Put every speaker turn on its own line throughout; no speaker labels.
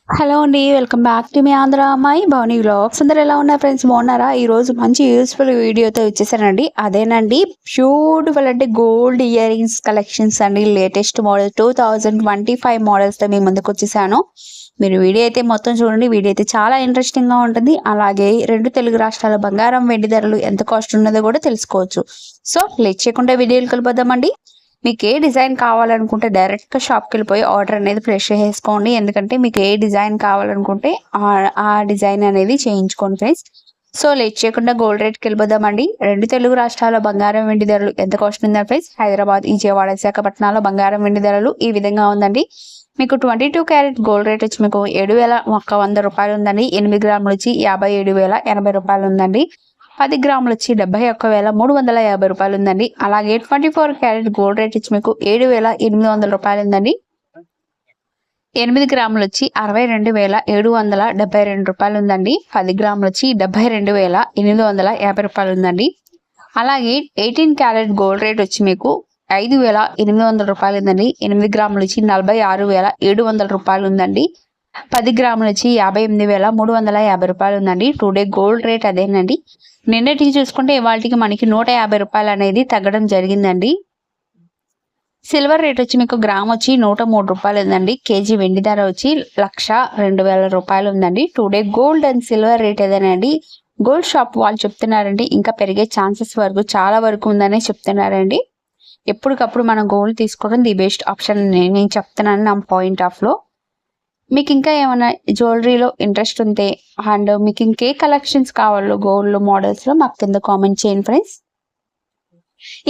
Hello అండి. Welcome back to me Andhra అమ్మాయి Bhavani vlogs. అందరూ ఎలా ఉన్నారు ఫ్రెండ్స్, బాగున్నారా? ఈరోజు మంచి యూస్ఫుల్ వీడియోతో వచ్చేసానండి. అదేనండి, బ్యూటిఫుల్ అంటే గోల్డ్ ఇయర్ రింగ్స్ కలెక్షన్స్ అండి. లేటెస్ట్ మోడల్ 2025 మోడల్స్తో మీ ముందుకు వచ్చేసాను. మీరు వీడియో అయితే మొత్తం చూడండి. వీడియో అయితే చాలా ఇంట్రెస్టింగ్గా ఉంటుంది. అలాగే రెండు తెలుగు రాష్ట్రాల బంగారం వెండి ధరలు ఎంత కాస్ట్ ఉన్నదో కూడా తెలుసుకోవచ్చు. సో లేట్ చేయకుండా వీడియోలు కలిపొద్దామండి. మీకు ఏ డిజైన్ కావాలనుకుంటే డైరెక్ట్గా షాప్కి వెళ్ళిపోయి ఆర్డర్ అనేది ప్లేస్ చేసుకోండి. ఎందుకంటే మీకు ఏ డిజైన్ కావాలనుకుంటే ఆ డిజైన్ అనేది చేయించుకోండి ఫ్రెండ్స్. సో లేట్ చేయకుండా గోల్డ్ రేట్కి వెళ్ళిపోదామండి. రెండు తెలుగు రాష్ట్రాల బంగారం వెండి ధరలు ఎంత కాస్ట్ ఉందా ఫ్రెండ్స్? హైదరాబాద్, విజయవాడ, విశాఖపట్నాల బంగారం వెండి ధరలు ఈ విధంగా ఉందండి. మీకు 22 క్యారెట్ గోల్డ్ రేట్ వచ్చి మీకు 7,100 రూపాయలు ఉందండి. 8 గ్రాములు వచ్చి 57,080 రూపాయలు ఉందండి. 10 గ్రాములు వచ్చి 71,350 రూపాయలు ఉందండి. అలాగే 24 క్యారెట్ గోల్డ్ రేట్ వచ్చి మీకు 7,800 రూపాయలు ఉందండి. 8 గ్రాములు వచ్చి 62,772 రూపాయలు ఉందండి. 10 గ్రాములు వచ్చి 72,850 రూపాయలు ఉందండి. అలాగే 18 క్యారెట్ గోల్డ్ రేట్ వచ్చి మీకు 5,800 రూపాయలు ఉందండి. 8 గ్రాములు వచ్చి 46,700 రూపాయలు ఉందండి. 10 గ్రాములు వచ్చి 58,350 రూపాయలు ఉందండి. టుడే గోల్డ్ రేట్ అదేనండి. నిన్నటికి చూసుకుంటే ఇవాళకి మనకి 150 రూపాయలు అనేది తగ్గడం జరిగిందండి. సిల్వర్ రేట్ వచ్చి మీకు గ్రామ్ వచ్చి 103 రూపాయలు ఉందండి. కేజీ వెండి ధర వచ్చి 1,02,000 రూపాయలు ఉందండి. Today gold and silver rate ఏదేనండి. గోల్డ్ షాప్ వాళ్ళు చెప్తున్నారండి ఇంకా పెరిగే ఛాన్సెస్ వరకు చాలా వరకు ఉందని చెప్తున్నారండి. ఎప్పటికప్పుడు మనం గోల్డ్ తీసుకోవడం ది బెస్ట్ ఆప్షన్ నేను చెప్తున్నాను నా పాయింట్ ఆఫ్ లో. మీకు ఇంకా ఏమైనా జ్యువెలరీలో ఇంట్రెస్ట్ ఉంటే అండ్ మీకు ఇంకే కలెక్షన్స్ కావాలో గోల్డ్ మోడల్స్లో మాకు కింద కామెంట్ చేయండి ఫ్రెండ్స్.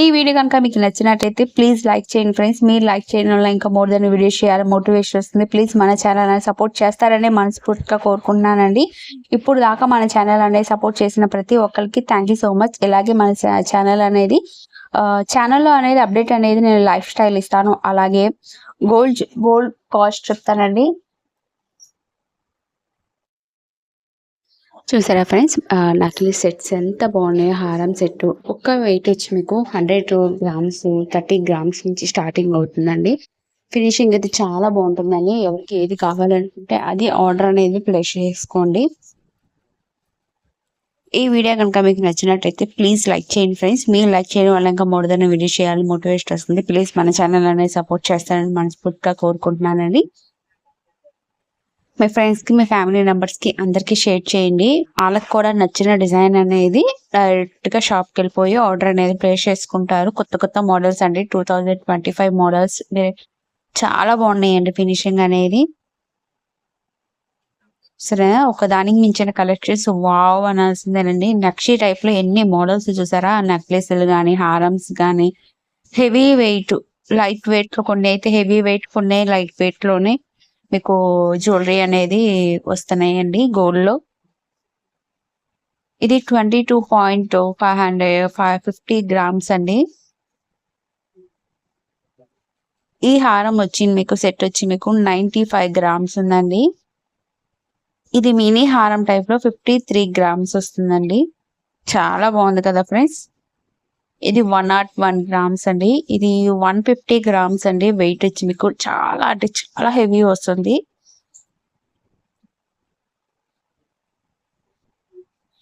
ఈ వీడియో కనుక మీకు నచ్చినట్లయితే ప్లీజ్ లైక్ చేయండి ఫ్రెండ్స్. మీరు లైక్ చేయడం వల్ల ఇంకా మోర్ దెన్ వీడియోస్ చేయాలి మోటివేషన్ వస్తుంది. ప్లీజ్ మన ఛానల్ అనేది సపోర్ట్ చేస్తారని మనస్ఫూర్తిగా కోరుకుంటున్నానండి. ఇప్పుడు దాకా మన ఛానల్ అనేది సపోర్ట్ చేసిన ప్రతి ఒక్కరికి థ్యాంక్ యూ సో మచ్. ఇలాగే మన ఛానల్ అనేది ఛానల్లో అనేది అప్డేట్ అనేది నేను లైఫ్ స్టైల్ ఇస్తాను. అలాగే గోల్డ్ కాస్ట్ చెప్తానండి. చూసారా ఫ్రెండ్స్, నకిలీ సెట్స్ ఎంత బాగున్నాయో. హారం సెట్ ఒక్క వెయిట్ వచ్చి మీకు 100 గ్రామ్స్ 30 గ్రామ్స్ నుంచి స్టార్టింగ్ అవుతుందండి. ఫినిషింగ్ అయితే చాలా బాగుంటుందండి. ఎవరికి ఏది కావాలనుకుంటే అది ఆర్డర్ అనేది ప్లేస్ చేసుకోండి. ఈ వీడియో కనుక మీకు నచ్చినట్టయితే ప్లీజ్ లైక్ చేయండి ఫ్రెండ్స్. మీరు లైక్ చేయడం వల్ల ఇంకా మోర్ దెన్ వీడియో చేయాలి మోటివేషన్ వస్తుంది. ప్లీజ్ మన ఛానల్ అనేది సపోర్ట్ చేస్తారని మనస్ఫూర్తిగా కోరుకుంటున్నానండి. మీ ఫ్రెండ్స్కి మీ ఫ్యామిలీ మెంబర్స్కి అందరికీ షేర్ చేయండి. వాళ్ళకి కూడా నచ్చిన డిజైన్ అనేది డైరెక్ట్గా షాప్కి వెళ్ళిపోయి ఆర్డర్ అనేది ప్లేస్ చేసుకుంటారు. కొత్త మోడల్స్ అండి, 2025 మోడల్స్ చాలా బాగున్నాయండి. ఫినిషింగ్ అనేది సరే, ఒకదానికి మించిన కలెక్షన్స్ వావ్ అనాల్సిందేనండి. నక్షి టైప్లో ఎన్ని మోడల్స్ చూసారా? నెక్లెస్లు కానీ హారమ్స్ కానీ హెవీ వెయిట్, లైట్ వెయిట్లో కొన్ని అయితే హెవీ వెయిట్, కొన్ని లైట్ వెయిట్లోనే మీకు జ్యువెలరీ అనేది వస్తున్నాయండి గోల్డ్లో. ఇది 22.550 గ్రామ్స్ అండి. ఈ హారం వచ్చి మీకు సెట్ వచ్చి మీకు 95 గ్రామ్స్ ఉందండి. ఇది మినీ హారం టైప్ లో 53 గ్రామ్స్ వస్తుందండి. చాలా బాగుంది కదా ఫ్రెండ్స్. ఇది 101 గ్రామ్స్ అండి. ఇది 150 గ్రామ్స్ అండి. వెయిట్ వచ్చి మీకు చాలా అంటే చాలా హెవీ వస్తుంది.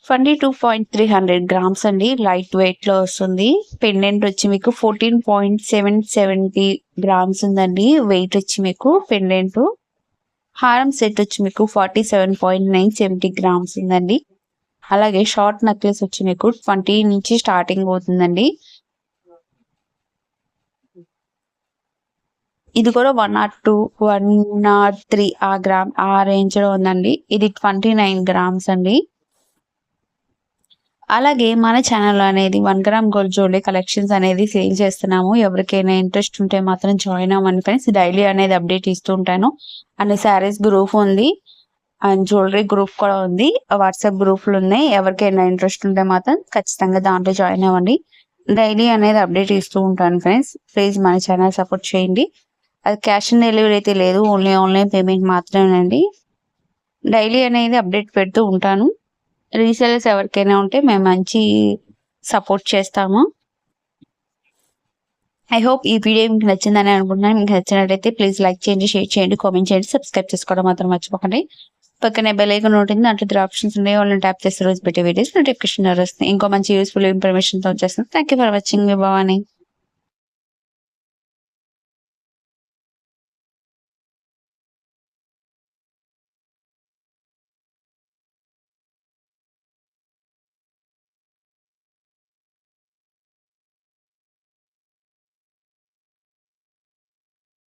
22.300 గ్రామ్స్ అండి. లైట్ వెయిట్ లో వస్తుంది. పెండెంట్ వచ్చి మీకు 14.770 గ్రామ్స్ ఉందండి. వెయిట్ వచ్చి మీకు పెండెంట్. హారం సెట్ వచ్చి మీకు 47.970 గ్రామ్స్ ఉందండి. అలాగే షార్ట్ నెక్లెస్ వచ్చి మీకు 20 నుంచి స్టార్టింగ్ అవుతుందండి. ఇది కూడా 102, 103 ఆ రేంజ్ లో ఉందండి. ఇది 29 గ్రామ్స్ అండి. అలాగే మన ఛానల్ అనేది 1 గ్రామ్ గోల్డ్ జ్యువెలరీ కలెక్షన్స్ అనేది సేల్ చేస్తున్నాము. ఎవరికైనా ఇంట్రెస్ట్ ఉంటే మాత్రం జాయిన్ అవ్వండి ఫ్రెండ్స్. డైలీ అనేది అప్డేట్ ఇస్తూ ఉంటాను. అండ్ శారీస్ గ్రూప్ ఉంది అండ్ జ్యువెలరీ గ్రూప్ కూడా ఉంది. వాట్సాప్ గ్రూపులు ఉన్నాయి. ఎవరికైనా ఇంట్రెస్ట్ ఉంటే మాత్రం ఖచ్చితంగా దాంట్లో జాయిన్ అవ్వండి. డైలీ అనేది అప్డేట్ ఇస్తూ ఉంటాను ఫ్రెండ్స్. ప్లీజ్ మన ఛానల్ సపోర్ట్ చేయండి. అది క్యాష్ ఆన్ డెలివరీ అయితే లేదు, ఓన్లీ ఆన్లైన్ పేమెంట్ మాత్రమేనండి. డైలీ అనేది అప్డేట్ పెడుతూ ఉంటాను. రీసెలర్స్ ఎవరికైనా ఉంటే మేము మంచి సపోర్ట్ చేస్తాము. ఐ హోప్ ఈ వీడియో మీకు నచ్చిందని అనుకుంటున్నాను. మీకు నచ్చినట్లయితే ప్లీజ్ లైక్ చేయండి, షేర్ చేయండి, కామెంట్ చేయండి, సబ్స్క్రైబ్ చేసుకోవడం మాత్రం మర్చిపోకండి. పక్కనే బెల్ ఐకాన్ ఉంటుంది, దాంట్లో 3 ఆప్షన్స్ ఉన్నాయి. వాళ్ళని ట్యాప్ చేస్తే రోజు పెట్టే వీడియోస్ నోటిఫికేషన్ వస్తుంది. ఇంకో మంచి యూస్ఫుల్ ఇన్ఫర్మేషన్తో వచ్చేస్తుంది. Thank you for watching. Me Bhavani.